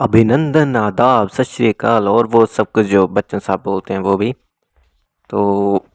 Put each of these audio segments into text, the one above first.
अभिनंदन, आदाब, सत श्री अकाल और वो सब कुछ जो बच्चन साहब बोलते हैं वो भी। तो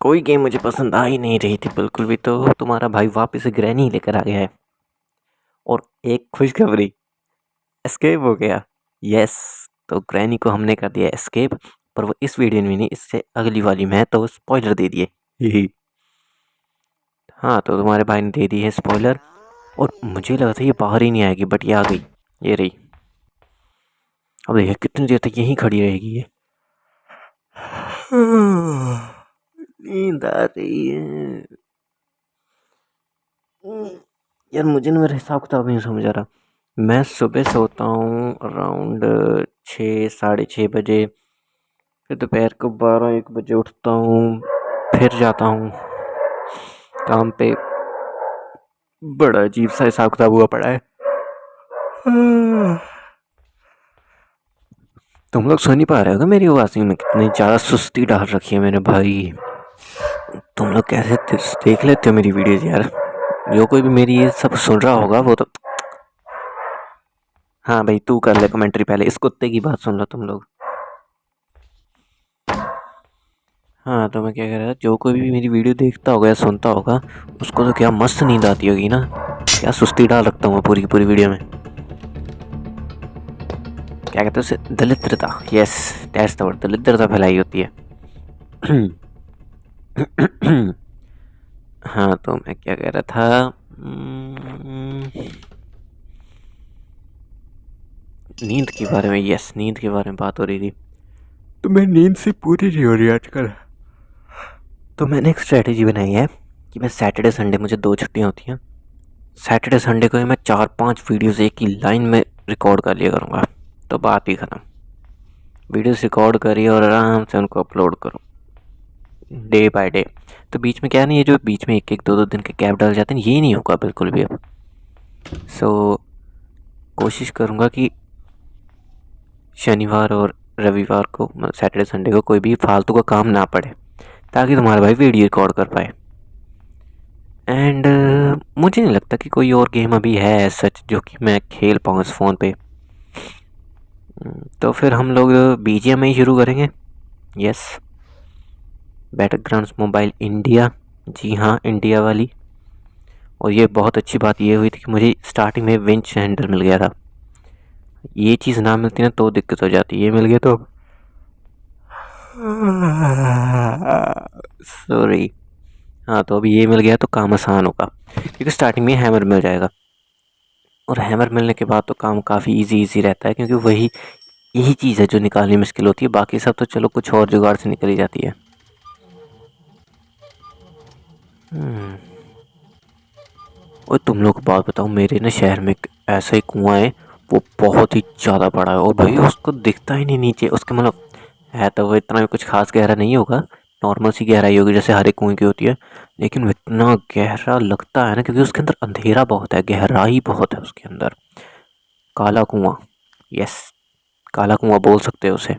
कोई गेम मुझे पसंद आ ही नहीं रही थी बिल्कुल भी, तो तुम्हारा भाई वापस से ग्रैनी लेकर आ गया है। और एक खुशखबरी, एस्केप हो गया। यस। तो ग्रैनी को हमने कर दिया एस्केप, पर वो इस वीडियो में नहीं, इससे अगली वाली में तो स्पॉइलर दे दिए। ही। हाँ, तो तुम्हारे भाई ने दे दी है स्पॉइलर। और मुझे लगा था ये बाहर ही नहीं आएगी, बट ये आ गई। ये रही। अब देखिए कितनी देर तक यहीं खड़ी रहेगी ये। नींद आ रही है। यार मुझे ना मेरा हिसाब किताब नहीं समझ आ रहा। मैं सुबह सोता हूँ अराउंड 6 साढ़े 6 बजे। फिर दोपहर को 12 1 बजे उठता हूँ। फिर जाता हूँ काम पे। बड़ा अजीब सा हिसाब किताब हुआ पड़ा है। तुम लोग सुन नहीं पा रहे हो मेरी आवाज़ में कितनी ज़्यादा सुस्ती डाल रखी है मैंने भाई। तुम लोग कैसे देख लेते हो मेरी वीडियोज़ यार। जो कोई भी मेरी ये सब सुन रहा होगा वो तो। हाँ भाई, तू कर ले कमेंट्री, पहले इस कुत्ते की बात सुन लो तुम लोग। हाँ, तो मैं क्या कह रहा था, जो कोई भी मेरी वीडियो देखता होगा या सुनता होगा उसको तो क्या मस्त नींद आती होगी ना। क्या सुस्ती डाल रखता हूँ मैं पूरी की पूरी वीडियो में। क्या कहते हैं उसे, दरिद्रता। यस, दैट्स द वर्ड, दरिद्रता फैलाई होती है। हाँ, तो मैं क्या कह रहा था। नींद के बारे में, यस, नींद के बारे में बात हो रही थी। तो मैं नींद से पूरी नहीं हो रही आजकल। तो मैंने एक स्ट्रेटेजी बनाई है कि मैं सैटरडे संडे, मुझे 2 छुट्टियाँ होती हैं। सैटरडे संडे को ही मैं 4 5 वीडियोस एक ही लाइन में रिकॉर्ड कर लिया करूँगा। तो बात ही ख़त्म। वीडियोस रिकॉर्ड करिए और आराम से उनको अपलोड करो डे बाय डे। तो बीच में क्या नहीं, ये जो बीच में 1 1 2 2 दिन के गैप डाल जाते हैं, ये नहीं होगा बिल्कुल भी अब। सो कोशिश करूँगा कि शनिवार और रविवार को, मतलब सैटरडे संडे को, कोई भी फालतू का काम ना पड़े, ताकि तुम्हारा भाई वीडियो रिकॉर्ड कर पाए। एंड मुझे नहीं लगता कि कोई और गेम अभी है सच जो कि मैं खेल पाऊँ इस फ़ोन पे। तो फिर हम लोग BGM में ही शुरू करेंगे। Yes, battlegrounds mobile India. जी हाँ, इंडिया वाली। और ये बहुत अच्छी बात ये हुई थी कि मुझे स्टार्टिंग में विंच हैंडल मिल गया था। ये चीज़ ना मिलती ना तो दिक्कत हो जाती, ये मिल गया तो सॉरी। हाँ, तो अभी ये मिल गया तो काम आसान होगा, क्योंकि स्टार्टिंग में हैमर मिल जाएगा। और हैमर मिलने के बाद तो काम काफ़ी इजी रहता है, क्योंकि वही यही चीज़ है जो निकालनी मुश्किल होती है। बाकी सब तो चलो कुछ और जुगाड़ से निकली जाती है। और तुम लोग को बात बताऊँ, मेरे ना शहर में एक ऐसा ही कुआं है, वो बहुत ही ज़्यादा बड़ा है। और भाई उसको दिखता ही नहीं नीचे उसके, मतलब है तो वो इतना भी कुछ खास गहरा नहीं होगा, नॉर्मल सी गहराई होगी जैसे हर एक कुएं की होती है। लेकिन वो इतना गहरा लगता है ना, क्योंकि उसके अंदर अंधेरा बहुत है, गहराई बहुत है उसके अंदर। काला कुआं। यस, काला कुआं बोल सकते हो उसे।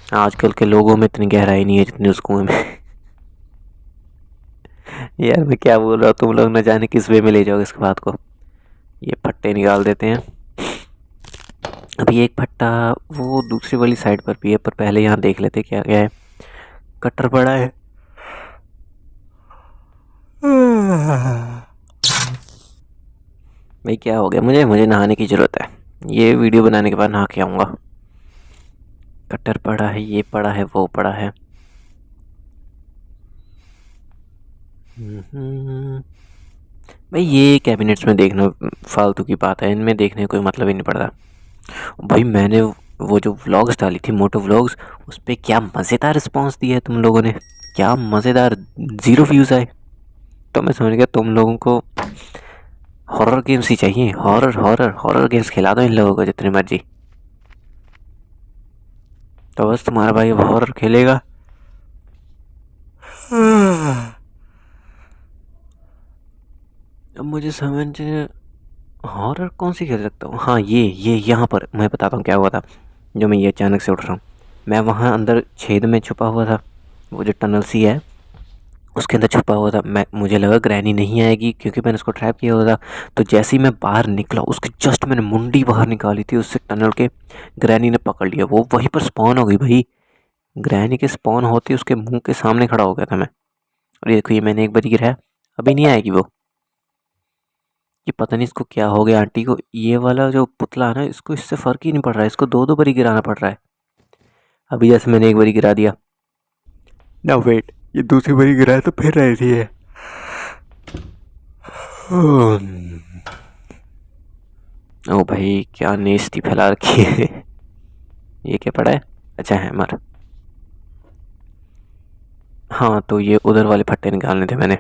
आजकल के लोगों में इतनी गहराई नहीं है जितनी उस कुएं में। यार मैं क्या बोल रहा हूँ, तुम लोग न जाने किस वे में ले जाओगे इस बात को। ये फट्टे निकाल देते हैं। अभी एक फट्टा वो दूसरी वाली साइड पर भी है, पर पहले यहाँ देख लेते क्या क्या है। कट्टर पड़ा है। भाई क्या हो गया, मुझे मुझे नहाने की ज़रूरत है। ये वीडियो बनाने के बाद नहा के आऊँगा। कट्टर पड़ा है, ये पड़ा है, वो पड़ा है। भाई ये कैबिनेट्स में देखना फालतू की बात है, इनमें देखने का कोई मतलब ही नहीं पड़ता। भाई मैंने वो जो व्लॉग्स डाली थी, मोटो व्लॉग्स, उस पर क्या मज़ेदार रिस्पांस दिया है तुम लोगों ने। क्या मज़ेदार, 0 व्यूज़ आए। तो मैं समझ गया तुम लोगों को हॉरर गेम्स ही चाहिए। हॉरर हॉरर हॉरर गेम्स खिला दो इन लोगों को जितनी मर्जी। तो बस तुम्हारा भाई अब हॉरर खेलेगा। अब मुझे समझ, हॉरर कौन सी खेल सकता हूँ। हाँ, ये यहाँ पर मैं बताता हूँ क्या हुआ था। जो मैं ये अचानक से उठ रहा हूँ, मैं वहाँ अंदर छेद में छुपा हुआ था, वो जो टनल सी है उसके अंदर छुपा हुआ था। मुझे लगा ग्रैनी नहीं आएगी क्योंकि मैंने उसको ट्रैप किया हुआ था। तो जैसे ही मैं बाहर निकला उसके जस्ट मैंने मुंडी बाहर निकाली थी उससे टनल के, ग्रैनी ने पकड़ लिया। वो वहीं पर स्पॉन हो गई भाई। ग्रैनी के स्पॉन होते उसके मुंह के सामने खड़ा हो गया था मैं। और ये देखो, ये मैंने एक बार गिराया, अभी नहीं आएगी वो। ये पता नहीं इसको क्या हो गया आंटी को। ये वाला जो पुतला है ना, इसको इससे फर्क ही नहीं पड़ रहा है, इसको दो दो बारी गिराना पड़ रहा है। अभी जैसे मैंने एक बारी गिरा दिया ना, वेट, ये दूसरी बारी गिराया तो फिर रही थी ये। ओ भाई, क्या नेस्टी फैला रखी है। ये क्या पड़ा है? अच्छा, हैमर। हाँ, तो ये उधर वाले फट्टे निकालने थे मैंने।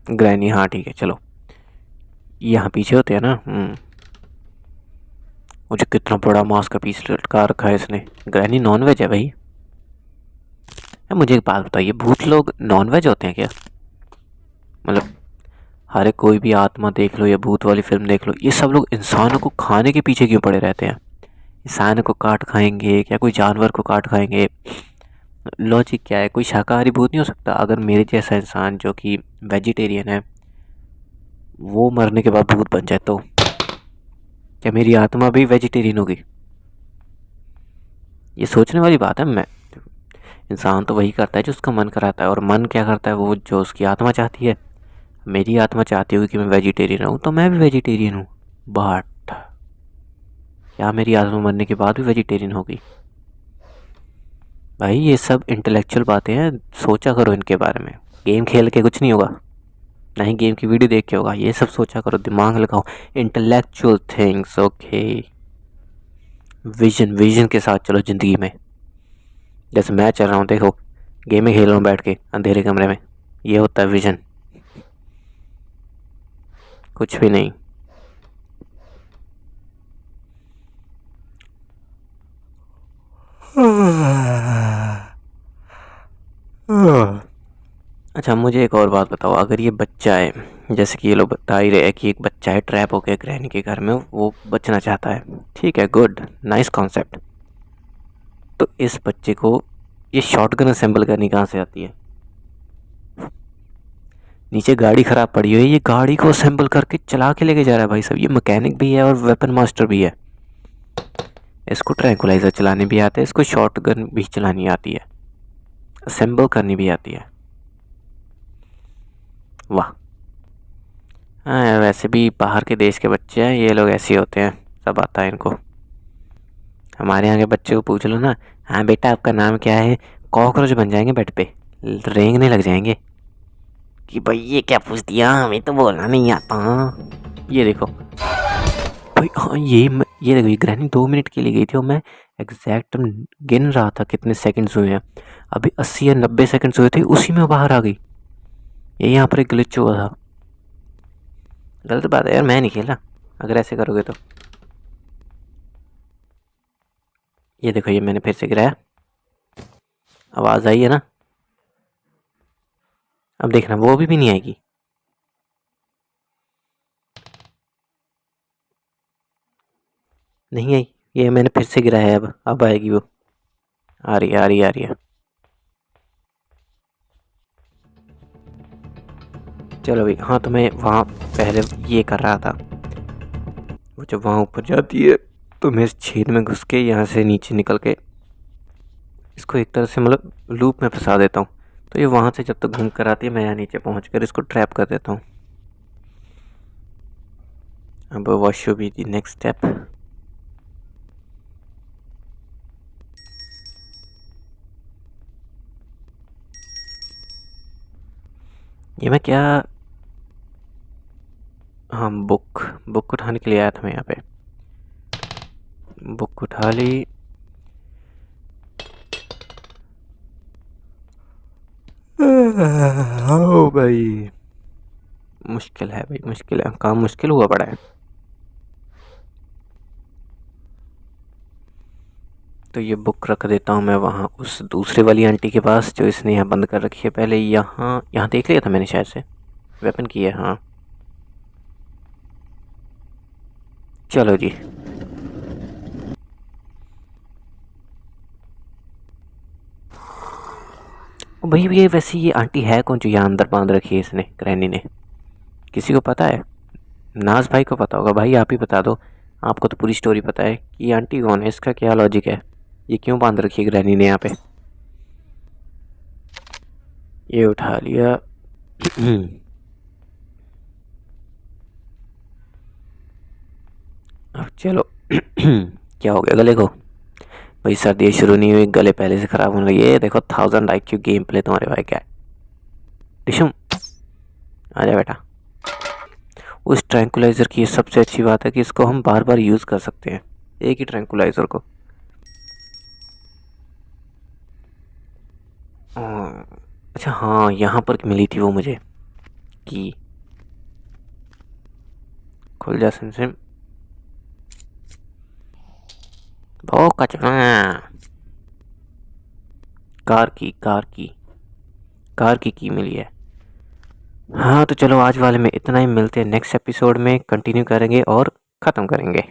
ग्रैनी, हाँ ठीक है, चलो। यहाँ पीछे होते हैं ना। मुझे कितना बड़ा मांस का पीस लटका रखा है इसने। ग्रैनी नॉन वेज है भाई। मुझे एक बात बताइए, भूत लोग नॉन वेज होते हैं क्या? मतलब हर एक कोई भी आत्मा देख लो या भूत वाली फिल्म देख लो, ये सब लोग इंसानों को खाने के पीछे क्यों पड़े रहते हैं? इंसान को काट खाएंगे क्या, कोई जानवर को काट खाएंगे? लॉजिक क्या है? कोई शाकाहारी भूत नहीं हो सकता? अगर मेरे जैसा इंसान जो कि वेजिटेरियन है, वो मरने के बाद भूत बन जाए तो क्या मेरी आत्मा भी वेजिटेरियन होगी? ये सोचने वाली बात है। मैं इंसान तो वही करता है जो उसका मन कराता है, और मन क्या करता है? वो जो उसकी आत्मा चाहती है। मेरी आत्मा चाहती होगी कि मैं वेजिटेरियन हूँ, तो मैं भी वेजिटेरियन हूँ। बट क्या मेरी आत्मा मरने के बाद भी वेजिटेरियन होगी? भाई ये सब इंटेलेक्चुअल बातें हैं, सोचा करो इनके बारे में। गेम खेल के कुछ नहीं होगा, ना ही गेम की वीडियो देख के होगा। ये सब सोचा करो, दिमाग लगाओ। Intellectual things, okay. Vision, vision के साथ चलो ज़िंदगी में। जैसे मैं चल रहा हूँ, देखो, गेम में खेल रहा हूँ बैठ के अंधेरे कमरे में, ये होता है विजन, कुछ भी नहीं। अच्छा, मुझे एक और बात बताओ, अगर ये बच्चा है, जैसे कि ये लोग बता ही रहे हैं कि एक बच्चा है ट्रैप हो गया ग्रैनी के घर में, वो बचना चाहता है, ठीक है, गुड, नाइस कॉन्सेप्ट। तो इस बच्चे को ये शॉटगन असेंबल करनी कहाँ से आती है? नीचे गाड़ी ख़राब पड़ी हुई है, ये गाड़ी को असेंबल करके चला के लेके जा रहा है भाई साहब। ये मैकेनिक भी है और वेपन मास्टर भी है। इसको ट्रैंकुलाइजर चलाने भी आता है, इसको शॉटगन भी चलानी आती है, असेंबल करनी भी आती है। वाह। हाँ, वैसे भी बाहर के देश के बच्चे हैं ये लोग, ऐसे होते हैं, सब आता है इनको। हमारे यहाँ के बच्चे को पूछ लो ना, हाँ बेटा आपका नाम क्या है, कॉकरोच बन जाएंगे बेड पे, रेंगने लग जाएंगे कि भाई ये क्या पूछ दिया, हमें तो बोलना नहीं आता। ये देखो भाई, हाँ, ये देखो, ये ग्रैनी 2 मिनट के लिए गई थी और मैं एग्जैक्ट गिन रहा था कितने सेकंड्स हुए हैं। अभी 80 या 90 सेकंड्स हुए थे, उसी में बाहर आ गई। ये यहाँ पर एक ग्लिच हुआ था। गलत बात है यार, मैं नहीं खेला अगर ऐसे करोगे तो। ये देखो, ये मैंने फिर से गिराया, आवाज़ आई है ना? अब देखना वो भी नहीं आएगी। नहीं आई। ये मैंने फिर से गिराया है, अब आएगी वो। आ रही है, आ रही है, आ रही है। चलो भाई, हाँ, तो मैं वहाँ पहले ये कर रहा था, वो जब वहाँ ऊपर जाती है तो मैं इस छेद में घुस के यहाँ से नीचे निकल के इसको एक तरह से मतलब लूप में फंसा देता हूँ। तो ये वहाँ से जब तक घूम कर आती है, मैं यहाँ नीचे पहुँच कर इसको ट्रैप कर देता हूँ। अब what should be the next step? ये मैं क्या, हाँ, बुक, बुक उठाने के लिए आया था मैं यहाँ पे। बुक उठा ली। ओ भाई, मुश्किल है भाई, मुश्किल है, काम मुश्किल हुआ पड़ा है। तो ये बुक रख देता हूँ मैं वहाँ उस दूसरे वाली आंटी के पास जो इसने यहाँ बंद कर रखी है। पहले यहाँ यहाँ देख लिया था मैंने शायद से, वेपन की है, हाँ। चलो जी, भाई ये वैसे ये आंटी है कौन जो यहाँ अंदर बांध रखी है इसने, ग्रैनी ने? किसी को पता है? नाज भाई को पता होगा। भाई आप ही बता दो, आपको तो पूरी स्टोरी पता है कि ये आंटी कौन है, इसका क्या लॉजिक है, ये क्यों बांध रखी है ग्रैनी ने यहाँ पे? ये उठा लिया। अब चलो। क्या हो गया गले को? भाई सर्दी शुरू नहीं हुई, गले पहले से खराब होने लगे। ये देखो 1000 IQ गेम प्ले तुम्हारे भाई क्या है। डिशुम आजा बेटा। उस ट्रैंकुलाइजर की ये सबसे अच्छी बात है कि इसको हम बार बार यूज़ कर सकते हैं, एक ही ट्रैंकुलाइजर को। अच्छा हाँ, यहाँ पर मिली थी वो मुझे की। खुल जा सिम। ओ कचरा। कार की मिली है। हाँ तो चलो आज वाले में इतना ही, मिलते हैं नेक्स्ट एपिसोड में, कंटिन्यू करेंगे और ख़त्म करेंगे।